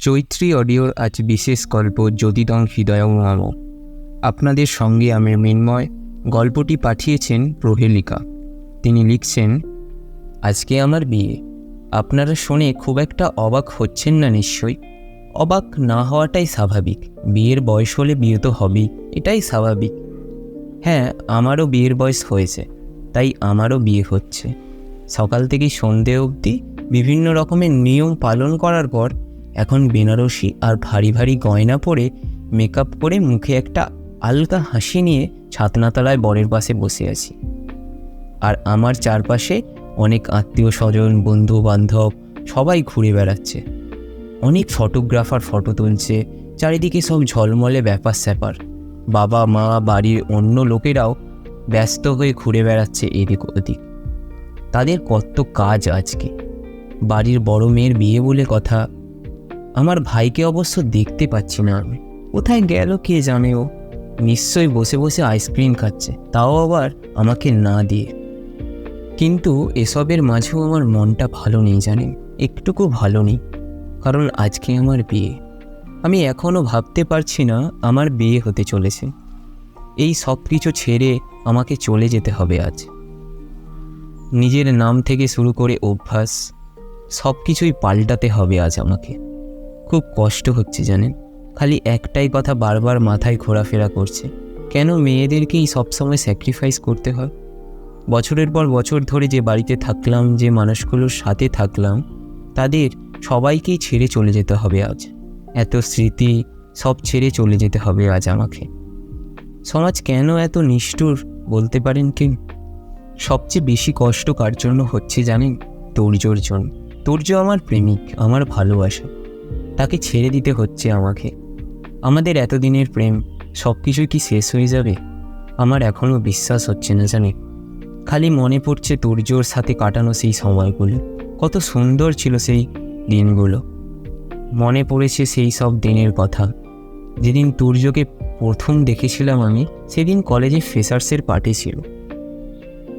চৈত্রী অডিওর আজ বিশেষ গল্প যদিদং হৃদয়ং মম। আপনাদের সঙ্গে আমি মৃন্ময়। গল্পটি পাঠিয়েছেন প্রহেলিকা। তিনি লিখছেন, আজকে আমার বিয়ে। আপনারা শুনে খুব একটা অবাক হচ্ছেন না নিশ্চয়ই? অবাক না হওয়াটাই স্বাভাবিক। বিয়ের বয়স হলে বিয়ে তো হবেই, এটাই স্বাভাবিক। হ্যাঁ, আমারও বিয়ের বয়স হয়েছে, তাই আমারও বিয়ে হচ্ছে। সকাল থেকে সন্ধে অবধি বিভিন্ন রকমের নিয়ম পালন করার পর এখন বেনারসি আর ভারী ভারী গয়না পরে মেকআপ করে মুখে একটা আলগা হাসি নিয়ে ছাতনাতলায় বরের পাশে বসে আছি। আর আমার চারপাশে অনেক আত্মীয় স্বজন, বন্ধু বান্ধব সবাই ঘুরে বেড়াচ্ছে। অনেক ফটোগ্রাফার ফটো তুলছে, চারিদিকে সব ঝলমলে ব্যাপার স্যাপার। বাবা মা, বাড়ির অন্য লোকেরাও ব্যস্ত হয়ে ঘুরে বেড়াচ্ছে এদিক ওদিক। তাদের কত কাজ আজকে। বাড়ির বড় মেয়ের বিয়ে বলে কথা। আমার ভাইকে অবশ্য দেখতে পাচ্ছি না আমি। কোথায় গেল কে জানে? ও নিশ্চয়ই বসে বসে আইসক্রিম খাচ্ছে, তাও আবার আমাকে না দিয়ে। কিন্তু এসবের মাঝেও আমার মনটা ভালো নেই, জানেন, একটুকু ভালো নেই। কারণ আজকে আমার বিয়ে। আমি এখনও ভাবতে পারছি না আমার বিয়ে হতে চলেছে। এই সব কিছু ছেড়ে আমাকে চলে যেতে হবে আজ। নিজের নাম থেকে শুরু করে অভ্যাস সব কিছুই পাল্টাতে হবে আজ আমাকে। খুব কষ্ট হচ্ছে জানেন। খালি একটাই কথা বারবার মাথায় ঘোরাফেরা করছে, কেন মেয়েদেরকেই সবসময় স্যাক্রিফাইস করতে হয়? বছরের পর বছর ধরে যে বাড়িতে থাকলাম, যে মানুষগুলোর সাথে থাকলাম, তাদের সবাইকেই ছেড়ে চলে যেতে হবে আজ। এত স্মৃতি সব ছেড়ে চলে যেতে হবে আজ আমাকে। সমাজ কেন এত নিষ্ঠুর বলতে পারেন কি? সবচেয়ে বেশি কষ্ট কার জন্য হচ্ছে জানেন? তোর্যর জন্য। তোর্য আমার প্রেমিক, আমার ভালোবাসা। তাকে ছেড়ে দিতে হচ্ছে আমাকে। আমাদের এতদিনের প্রেম সব কিছুই কি শেষ হয়ে যাবে? আমার এখনও বিশ্বাস হচ্ছে না জানে। খালি মনে পড়ছে তোর্যর সাথে কাটানো সেই সময়গুলো। কত সুন্দর ছিল সেই দিনগুলো। মনে পড়েছে সেই সব দিনের কথা। যেদিন তোর্যকে প্রথম দেখেছিলাম আমি, সেদিন কলেজে ফ্রেশার্সের পার্টি ছিল।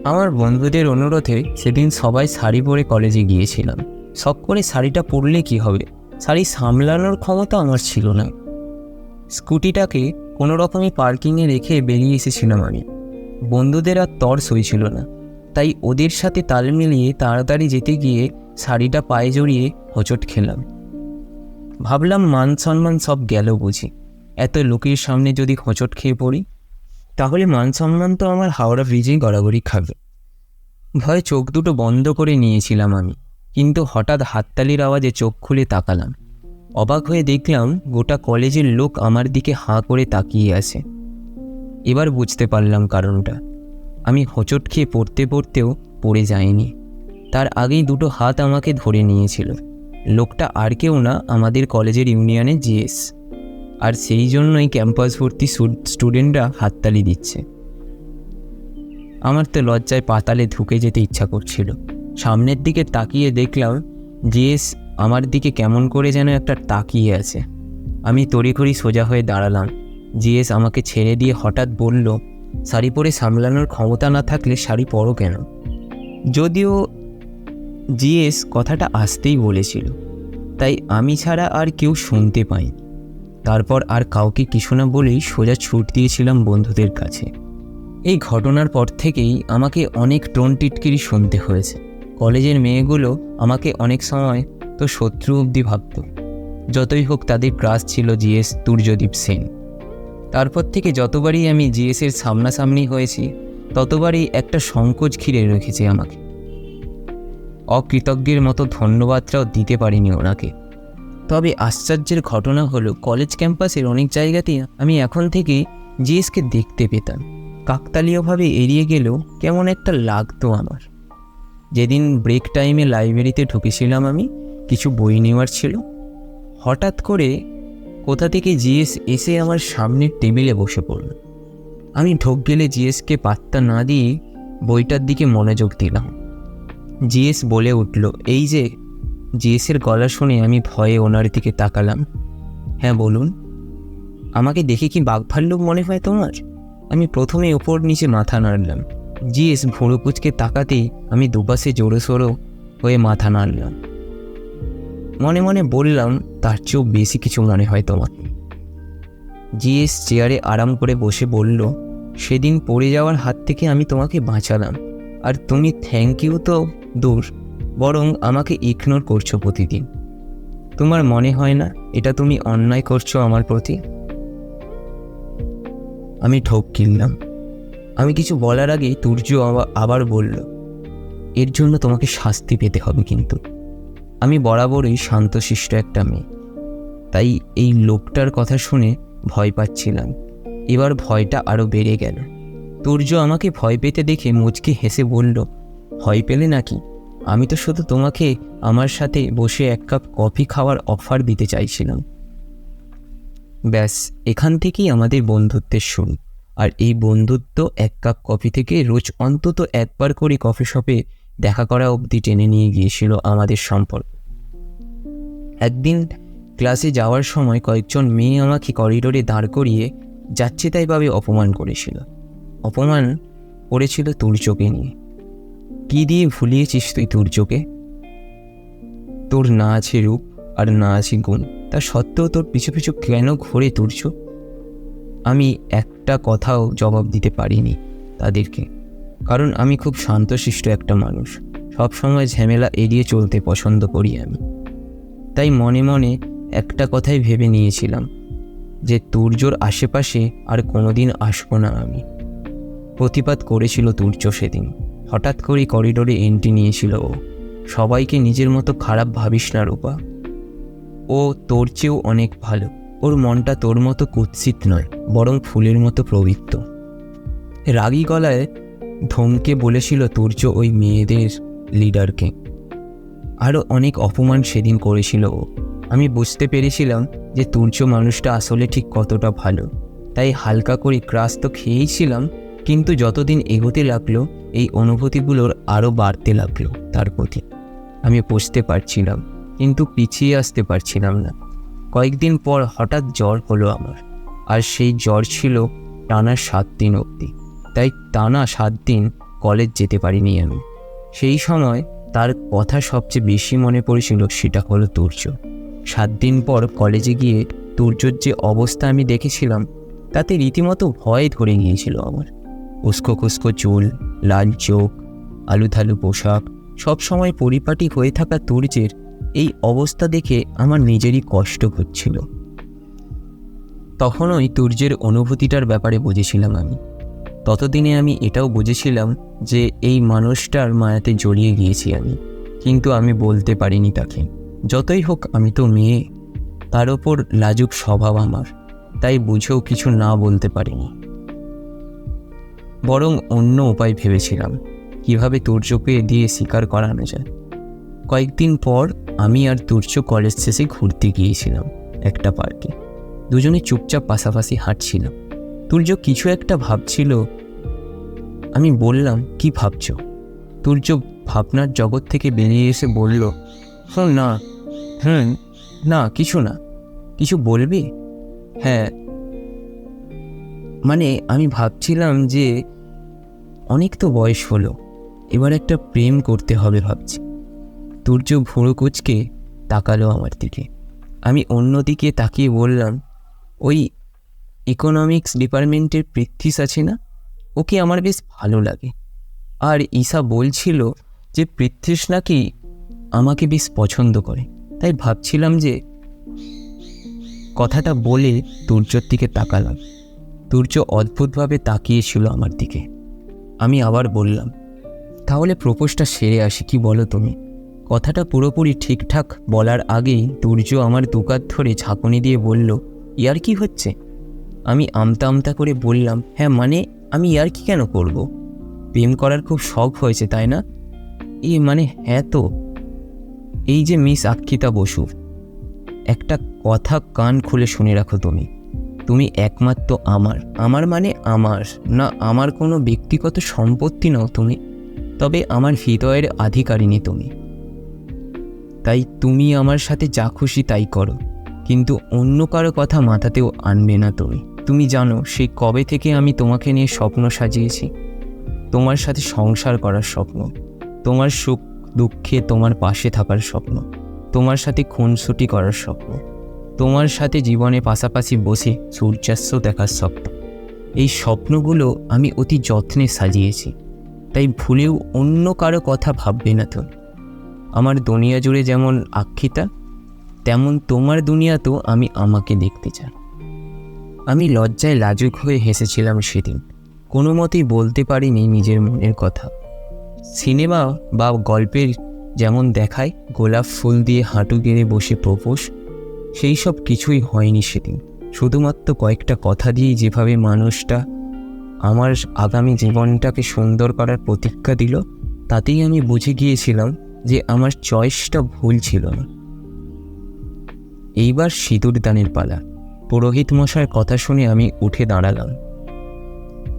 আমার বন্ধুদের অনুরোধে সেদিন সবাই শাড়ি পরে কলেজে গিয়েছিলাম। শখ করে শাড়িটা পরলে কি হবে, শাড়ি সামলানোর ক্ষমতা আমার ছিল না। স্কুটিটাকে কোনো রকমে পার্কিংয়ে রেখে বেরিয়ে এসেছিলাম আমি। বন্ধুদের আর তর সইছিল না, তাই ওদের সাথে তাল মিলিয়ে তাড়াতাড়ি যেতে গিয়ে শাড়িটা পায়ে জড়িয়ে হোঁচট খেলাম। ভাবলাম মান সম্মান সব গেল বুঝি। এত লোকের সামনে যদি হোঁচট খেয়ে পড়ি, তাহলে মান সম্মান তো আমার হাওড়া ব্রিজেই গড়াগড়ি খাবে। ভয়ে চোখ দুটো বন্ধ করে নিয়েছিলাম আমি, কিন্তু হঠাৎ হাততালির আওয়াজে চোখ খুলে তাকালাম। অবাক হয়ে দেখলাম গোটা কলেজের লোক আমার দিকে হাঁ করে তাকিয়ে আছে। এবার বুঝতে পারলাম কারণটা। আমি হোঁচট খেয়ে পড়তে পড়তেও পড়ে যাইনি। তার আগেই দুটো হাত আমাকে ধরে নিয়েছিল। লোকটা আর কেউ না, আমাদের কলেজের ইউনিয়নের জিএস। আর সেই জন্যই ক্যাম্পাস ভর্তি স্টুডেন্টরা হাততালি দিচ্ছে। আমার তো লজ্জায় পাতালে ঢুকে যেতে ইচ্ছা করছিল। সামনের দিকে তাকিয়ে দেখলাম জিএস আমার দিকে কেমন করে যেন একটা তাকিয়ে আছে। আমি তড়িঘড়ি সোজা হয়ে দাঁড়ালাম। জিএস আমাকে ছেড়ে দিয়ে হঠাৎ বলল, শাড়ি পরে সামলানোর ক্ষমতা না থাকলে শাড়ি পরো কেন? যদিও জিএস কথাটা আসতেই বলেছিল, তাই আমি ছাড়া আর কেউ শুনতে পাইনি। তারপর আর কাউকে কিছু না বলেই সোজা ছুট দিয়েছিলাম বন্ধুদের কাছে। এই ঘটনার পর থেকেই আমাকে অনেক টোন টিটকিরি শুনতে হয়েছে। কলেজের মেয়েগুলো আমাকে অনেক সময় তো শত্রু অবধি ভাবত। যতই হোক তাদের ক্রাশ ছিল জিএস তুর্যদীপ সেন। তারপর থেকে যতবারই আমি জিএসের সামনাসামনি হয়েছি, ততবারই একটা সংকোচ ঘিরে রেখেছে আমাকে। অকৃতজ্ঞের মতো ধন্যবাদটাও দিতে পারিনি ওনাকে। তবে আশ্চর্যের ঘটনা হলো, কলেজ ক্যাম্পাসের অনেক জায়গাতেই আমি এখন থেকে জিএসকে দেখতে পেতাম। কাকতালীয়ভাবে এড়িয়ে গেলেও কেমন একটা লাগতো আমার। যেদিন ব্রেক টাইমে লাইব্রেরিতে ঢুকেছিলাম আমি, কিছু বই নেওয়ার ছিল, হঠাৎ করে কোথা থেকে জিএস এসে আমার সামনের টেবিলে বসে পড়ল। আমি ঢোক গেলে জিএসকে পাত্তা না দিয়ে বইটার দিকে মনোযোগ দিলাম। জিএস বলে উঠল, এই যে। জিএসের গলা শুনে আমি ভয়ে ওনার দিকে তাকালাম। হ্যাঁ বলুন। আমাকে দেখে কি বাঘভাল্লুক মনে হয় তোমার? আমি প্রথমে ওপর নিচে মাথা নাড়লাম। জিএস ভুঁড়ো কুঁচকে তাকাতেই আমি দুপাশে জোরো সোরো হয়ে মাথা নাড়লাম। মনে মনে বললাম, তার চেয়েও বেশি কিছু মনে হয় তোমার। জিএস চেয়ারে আরাম করে বসে বলল, সেদিন পড়ে যাওয়ার হাত থেকে আমি তোমাকে বাঁচালাম, আর তুমি থ্যাংক ইউ তো দূর, বরং আমাকে ইগনোর করছো প্রতিদিন। তোমার মনে হয় না এটা তুমি অন্যায় করছো আমার প্রতি? আমি ঠোক কিনলাম। আমি কিছু বলার আগেই তুর্য আবার বলল, এর জন্য তোমাকে শাস্তি পেতে হবে কিন্তু। আমি বরাবরই শান্তশিষ্ট একটা মেয়ে, তাই এই লোকটার কথা শুনে ভয় পাচ্ছিলাম। এবার ভয়টা আরও বেড়ে গেল। তুর্য আমাকে ভয় পেতে দেখে মুচকি হেসে বলল, ভয় পেলে নাকি? আমি তো শুধু তোমাকে আমার সাথে বসে এক কাপ কফি খাওয়ার অফার দিতে চাইছিলাম। ব্যাস, এখান থেকেই আমাদের বন্ধুত্বের শুরু। আর এই বন্ধুত্ব এক কাপ কফি থেকে রোজ অন্তত একবার করে কফি শপে দেখা করা অবধি টেনে নিয়ে গিয়েছিল আমাদের সম্পর্ক। একদিন ক্লাসে যাওয়ার সময় কয়েকজন মেয়ে আমাকে করিডোরে দাঁড় করিয়ে যাচ্ছে তাইভাবে অপমান করেছিল। অপমান করেছিল তুর্যকে নিয়ে। কি দিয়ে ভুলিয়েছিস তুই তুর্যকে? তোর না আছে রূপ আর না আছে গুণ, তা সত্ত্বেও তোর পিছু পিছু কেন ঘোরে তুর্য? আমি একটা কথাও জবাব দিতে পারিনি তাদেরকে, কারণ আমি খুব শান্তশিষ্ট একটা মানুষ। সবসময় ঝামেলা এড়িয়ে চলতে পছন্দ করি আমি। তাই মনে মনে একটা কথাই ভেবে নিয়েছিলাম, যে তুর্যর আশেপাশে আর কোনোদিন আসবো না আমি। প্রতিবাদ করেছিল তুর্য সেদিন। হঠাৎ করেই করিডোরে এন্ট্রি নিয়েছিল ও। সবাইকে নিজের মতো খারাপ ভাবিস না রূপা, ও তোর চেয়েও অনেক ভালো। ওর মনটা তোর মতো কুৎসিত নয়, বরং ফুলের মতো পবিত্র। রাগী গলায় ধমকে বলেছিল তুর্য ওই মেয়েদের লিডারকে। আরও অনেক অপমান সেদিন করেছিল ও। আমি বুঝতে পেরেছিলাম যে তুর্য মানুষটা আসলে ঠিক কতটা ভালো। তাই হালকা করে ক্রাশ তো খেয়েইছিলাম, কিন্তু যতদিন এগোতে লাগলো এই অনুভূতিগুলোর আরও বাড়তে লাগলো তার প্রতি। আমি বুঝতে পারছিলাম, কিন্তু পিছিয়ে আসতে পারছিলাম না। কয়েকদিন পর হঠাৎ জ্বর হলো আমার, আর সেই জ্বর ছিল টানা 7 দিন অবধি। তাই টানা 7 দিন কলেজ যেতে পারিনি আমি। সেই সময় তার কথা সবচেয়ে বেশি মনে পড়েছিল সেটা হলো তুর্য। 7 দিন পর কলেজে গিয়ে তুর্যর যে অবস্থা আমি দেখেছিলাম, তাতে রীতিমতো ভয় ধরে গিয়েছিল আমার। উস্কো খুস্কো চুল, লাল চোখ, আলুথালু পোশাক, সবসময় পরিপাটি হয়ে থাকা তুর্যের এই অবস্থা দেখে আমার নিজেরই কষ্ট হচ্ছিল। তখনই তুর্যের অনুভূতিটার ব্যাপারে বুঝেছিলাম আমি। ততদিনে আমি এটাও বুঝেছিলাম যে এই মানুষটার মায়াতে জড়িয়ে গিয়েছি আমি, কিন্তু আমি বলতে পারিনি তাকে। যতই হোক আমি তো মেয়ে, তার ওপর লাজুক স্বভাব আমার, তাই বুঝেও কিছু না বলতে পারিনি। বরং অন্য উপায় ভেবেছিলাম, কিভাবে তুর্যকে দিয়ে স্বীকার করানো যায়। কয়েকদিন পর আমি আর তুর্য কলেজ শেষে ঘুরতে গিয়েছিলাম একটা পার্কে। দুজনে চুপচাপ পাশাপাশি হাঁটছিলাম। তুর্য কিছু একটা ভাবছিল। আমি বললাম, কি ভাবছ? তুর্য ভাবনার জগৎ থেকে বেরিয়ে এসে বলল, না না কিছু না। কিছু বলবি? হ্যাঁ, মানে আমি ভাবছিলাম যে অনেক তো বয়স হলো, এবার একটা প্রেম করতে হবে ভাবছি। তুর্য ভুঁড়ো কুঁচকে তাকালো আমার দিকে। আমি অন্যদিকে তাকিয়ে বললাম, ওই ইকোনমিক্স ডিপার্টমেন্টের পৃথ্বীশ আছে না, ওকে আমার বেশ ভালো লাগে। আর ঈশা বলছিল যে পৃথ্বীশ নাকি আমাকে বেশ পছন্দ করে। তাই ভাবছিলাম যে। কথাটা বলে তুর্যর দিকে তাকালাম। তুর্য অদ্ভুতভাবে তাকিয়েছিল আমার দিকে। আমি আবার বললাম, তাহলে প্রপোজটা সেরে আসি, কি বলো তুমি? কথাটা পুরোপুরি ঠিকঠাক বলার আগেই তুর্য আমার দুকাত ধরে ঝাঁকুনি দিয়ে বলল, ইয়ার কি হচ্ছে? আমি আমতা আমতা করে বললাম, হ্যাঁ মানে আমি ইয়ার কি কেন করব? প্রেম করার খুব শখ হয়েছে তাই না? মানে হ্যাঁ তো। এই যে মিস আক্ষিতা বসু, একটা কথা কান খুলে শুনে রাখো তুমি। তুমি একমাত্র আমার মানে আমার না, আমার কোনো ব্যক্তিগত সম্পত্তি নও তুমি, তবে আমার হৃদয়ের আধিকারিণী তুমি। তাই তুমি আমার সাথে যা খুশি তাই করো, কিন্তু অন্য কারো কথা মাথাতেও আনবে না তুমি। তুমি জানো সেই কবে থেকে আমি তোমাকে নিয়ে স্বপ্ন সাজিয়েছি, তোমার সাথে সংসার করার স্বপ্ন, তোমার সুখ দুঃখে তোমার পাশে থাকার স্বপ্ন। তোমার সাথে খুনসুটি করার স্বপ্ন, তোমার সাথে জীবনে পাশাপাশি বসে সূর্যাস্ত দেখার স্বপ্ন। এই স্বপ্নগুলো আমি অতি যত্নে সাজিয়েছি, তাই ভুলেও অন্য কারো কথা ভাববে না তুমি। আমার দুনিয়া জুড়ে যেমন আক্ষিতা, তেমন তোমার দুনিয়াতেও আমি আমাকে দেখতে চাই। আমি লজ্জায় লাজুক হয়ে হেসেছিলাম সেদিন, কোনো মতেই বলতে পারিনি নিজের মনের কথা। সিনেমা বা গল্পের যেমন দেখায় গোলাপ ফুল দিয়ে হাঁটু গেড়ে বসে প্রপোজ, সেই সব কিছুই হয়নি সেদিন। শুধুমাত্র কয়েকটা কথা দিয়েই যেভাবে মানুষটা আমার আগামী জীবনটাকে সুন্দর করার প্রতিজ্ঞা দিল, তাতেই আমি বুঝে গিয়েছিলাম যে আমার চয়েসটা ভুল ছিল না। এইবার সিঁদুর দানের পালা। পুরোহিত মশাইয়ের কথা শুনে আমি উঠে দাঁড়ালাম।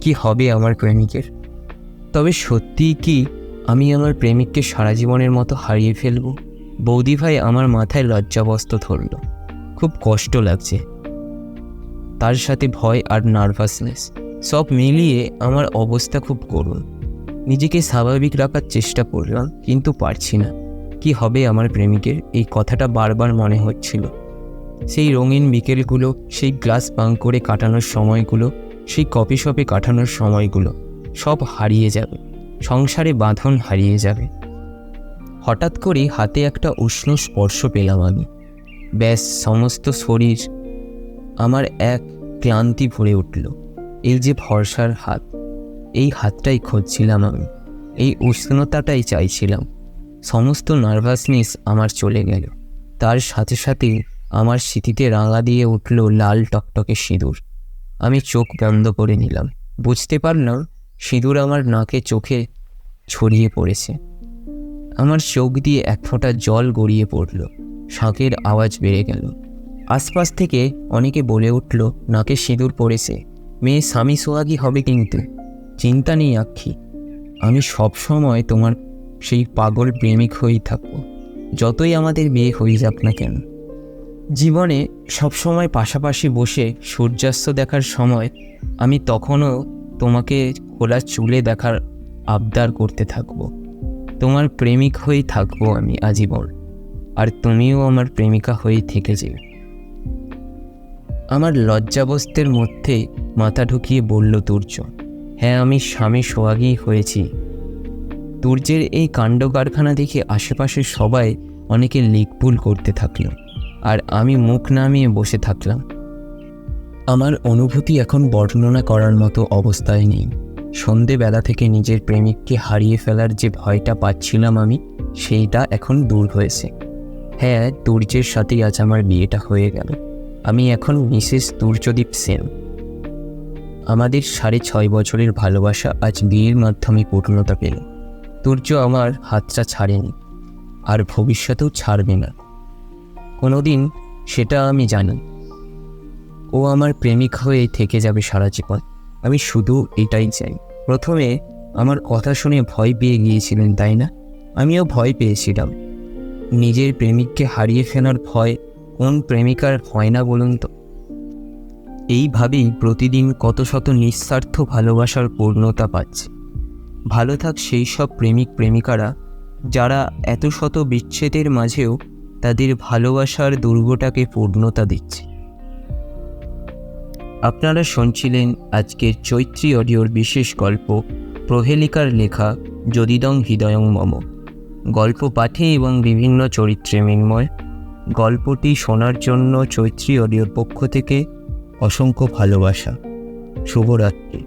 কি হবে আমার প্রেমিকের? তবে সত্যিই কি আমি আমার প্রেমিককে সারা জীবনের মতো হারিয়ে ফেলব? বৌদি ভাই আমার মাথায় লজ্জাবস্ত্র ধরল। খুব কষ্ট লাগছে, তার সাথে ভয় আর নার্ভাসনেস, সব মিলিয়ে আমার অবস্থা খুব করুণ। নিজেকে স্বাভাবিক রাখার চেষ্টা করলাম, কিন্তু পারছি না। কি হবে আমার প্রেমিকের, এই কথাটা বারবার মনে হচ্ছিল। সেই রঙিন বিকেলগুলো, সেই গ্লাস পান করে কাটানোর সময়গুলো, সেই কফি শপে কাটানোর সময়গুলো সব হারিয়ে যাবে, সংসারে বাঁধন হারিয়ে যাবে। হঠাৎ করে হাতে একটা উষ্ণ স্পর্শ পেলাম আমি। ব্যাস, সমস্ত শরীর আমার এক ক্লান্তি ভরে উঠল। এই যে ভরসার হাত, এই হাতটাই খুঁজছিলাম আমি, এই উষ্ণতাটাই চাইছিলাম। সমস্ত নার্ভাসনেস আমার চলে গেল। তার সাথে সাথে আমার স্মৃতিতে রাঙা দিয়ে উঠল লাল টকটকে সিঁদুর। আমি চোখ বন্ধ করে নিলাম। বুঝতে পারলাম সিঁদুর আমার নাকে চোখে ছড়িয়ে পড়েছে। আমার চোখ দিয়ে এক ফোঁটা জল গড়িয়ে পড়ল। শাঁখের আওয়াজ বেড়ে গেল। আশপাশ থেকে অনেকে বলে উঠল, নাকে সিঁদুর পড়েছে, মেয়ে স্বামী সোহাগী হবে কিন্তু। চিন্তা নেই আক্ষি, আমি সবসময় তোমার সেই পাগল প্রেমিক হয়েই থাকবো, যতই আমাদের বিয়ে হয়ে যাক না কেন। জীবনে সবসময় পাশাপাশি বসে সূর্যাস্ত দেখার সময় আমি তখনও তোমাকে খোলা চুলে দেখার আবদার করতে থাকবো। তোমার প্রেমিক হয়েই থাকবো আমি আজীবন, আর তুমিও আমার প্রেমিকা হয়েই থেকে যাবে। আমার লজ্জাবস্তের মধ্যে মাথা ঢুকিয়ে বলল তুর্য, হ্যাঁ আমি স্বামী সোহাগী হয়েছি। তুর্যের এই কাণ্ড কারখানা দেখে আশেপাশের সবাই অনেকে লিকপুল করতে থাকলো, আর আমি মুখ নামিয়ে বসে থাকলাম। আমার অনুভূতি এখন বর্ণনা করার মতো অবস্থায় নেই। সন্ধেবেলা থেকে নিজের প্রেমিককে হারিয়ে ফেলার যে ভয়টা পাচ্ছিলাম আমি, সেইটা এখন দূর হয়েছে। হ্যাঁ, তুর্যের সাথেই আজ আমার বিয়েটা হয়ে গেল। আমি এখন মিসেস তুর্যদীপ সেন। আমাদের 6.5 বছরের ভালোবাসা আজ বিয়ের মাধ্যমে পূর্ণতা পেল। তুর্য আমার হাতটা ছাড়েনি, আর ভবিষ্যতেও ছাড়বে না কোনোদিন, সেটা আমি জানি। ও আমার প্রেমিক হয়ে থেকে যাবে সারা জীবন। আমি শুধু এটাই চাই। প্রথমে আমার কথা শুনে ভয় পেয়ে গিয়েছিলেন, তাই না? আমিও ভয় পেয়েছিলাম। নিজের প্রেমিককে হারিয়ে ফেলার ভয় কোন প্রেমিকার হয় না বলুন তো? এইভাবেই প্রতিদিন কত শত নিঃস্বার্থ ভালোবাসার পূর্ণতা পাচ্ছে। ভালো থাক সেই সব প্রেমিক প্রেমিকারা যারা এত শত বিচ্ছেদের মাঝেও তাদের ভালোবাসার দুর্গটাকে পূর্ণতা দিচ্ছে। আপনারা শুনছিলেন আজকের চৈত্রী অডিওর বিশেষ গল্প প্রহেলিকার লেখা যদিদং হৃদয়ং মম। গল্প পাঠে এবং বিভিন্ন চরিত্রে মৃন্ময়। গল্পটি শোনার জন্য চৈত্রী অডিওর পক্ষ থেকে অসংখ্য ভালোবাসা। শুভরাত্রি।